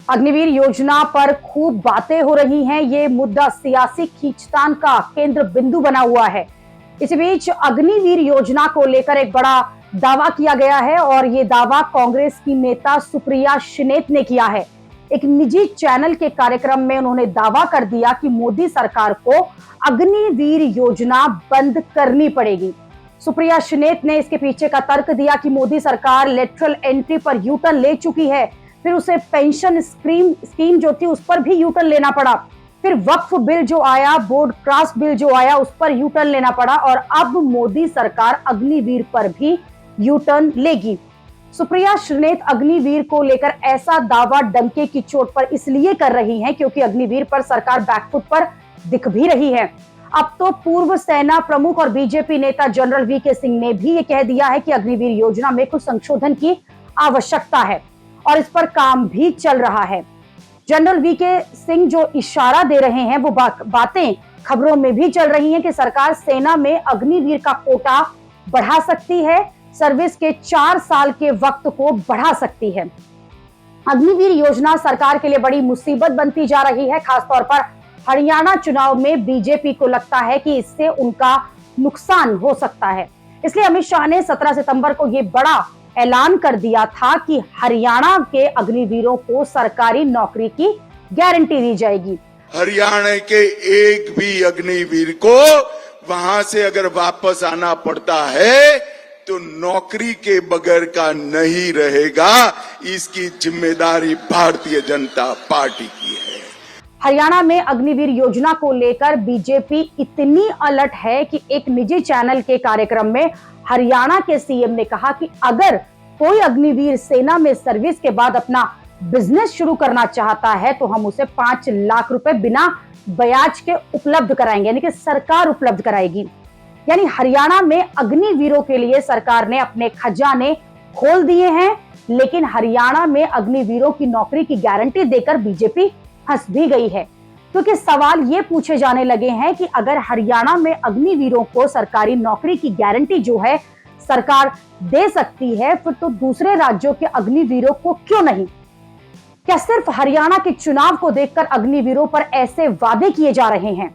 अग्निवीर योजना पर खूब बातें हो रही हैं। ये मुद्दा सियासी खींचतान का केंद्र बिंदु बना हुआ है। इस बीच अग्निवीर योजना को लेकर एक बड़ा दावा किया गया है और ये दावा कांग्रेस की नेता सुप्रिया श्रीनेत ने किया है। एक निजी चैनल के कार्यक्रम में उन्होंने दावा कर दिया कि मोदी सरकार को अग्निवीर योजना बंद करनी पड़ेगी। सुप्रिया श्रीनेत ने इसके पीछे का तर्क दिया कि मोदी सरकार लेटरल एंट्री पर यू टर्न ले चुकी है, फिर उसे पेंशन स्कीम जो थी उस पर भी यू टर्न लेना पड़ा, फिर वक्फ बिल जो आया, बोर्ड क्रॉस बिल जो आया उस पर यू टर्न लेना पड़ा और अब मोदी सरकार अग्निवीर पर भी यू टर्न लेगी। सुप्रिया श्रीनेत अग्निवीर को लेकर ऐसा दावा डंके की चोट पर इसलिए कर रही हैं क्योंकि अग्निवीर पर सरकार बैकफुट पर दिख भी रही है। अब तो पूर्व सेना प्रमुख और बीजेपी नेता जनरल वीके सिंह ने भी ये कह दिया है कि अग्निवीर योजना में कुछ संशोधन की आवश्यकता है और इस पर काम भी चल रहा है। जनरल वीके सिंह जो इशारा दे रहे हैं वो बातें खबरों में भी चल रही हैं कि सरकार सेना में अग्निवीर का कोटा बढ़ा सकती है, सर्विस के 4 साल के वक्त को बढ़ा सकती है। अग्निवीर योजना सरकार के लिए बड़ी मुसीबत बनती जा रही है। खासतौर पर हरियाणा चुनाव में बीजेपी को लगता है कि इससे उनका नुकसान हो सकता है। इसलिए अमित शाह ने 17 सितंबर को यह बड़ा ऐलान कर दिया था कि हरियाणा के अग्निवीरों को सरकारी नौकरी की गारंटी दी जाएगी। हरियाणा के एक भी अग्निवीर को वहां से अगर वापस आना पड़ता है तो नौकरी के बगैर का नहीं रहेगा। इसकी जिम्मेदारी भारतीय जनता पार्टी की है। हरियाणा में अग्निवीर योजना को लेकर बीजेपी इतनी अलर्ट है कि एक निजी चैनल के कार्यक्रम में हरियाणा के सीएम ने कहा कि अगर कोई अग्निवीर सेना में सर्विस के बाद अपना बिजनेस शुरू करना चाहता है तो हम उसे 5 लाख रुपए बिना ब्याज के उपलब्ध कराएंगे, यानी कि सरकार उपलब्ध कराएगी। यानी हरियाणा में अग्निवीरों के लिए सरकार ने अपने खजाने खोल दिए हैं, लेकिन हरियाणा में अग्निवीरों की नौकरी की गारंटी देकर बीजेपी हंस भी गई है, क्योंकि सवाल ये पूछे जाने लगे हैं कि अगर हरियाणा में अग्निवीरों को सरकारी नौकरी की गारंटी जो है सरकार दे सकती है, फिर तो दूसरे राज्यों के अग्निवीरों को क्यों नहीं? क्या सिर्फ हरियाणा के चुनाव को देखकर अग्निवीरों पर ऐसे वादे किए जा रहे हैं?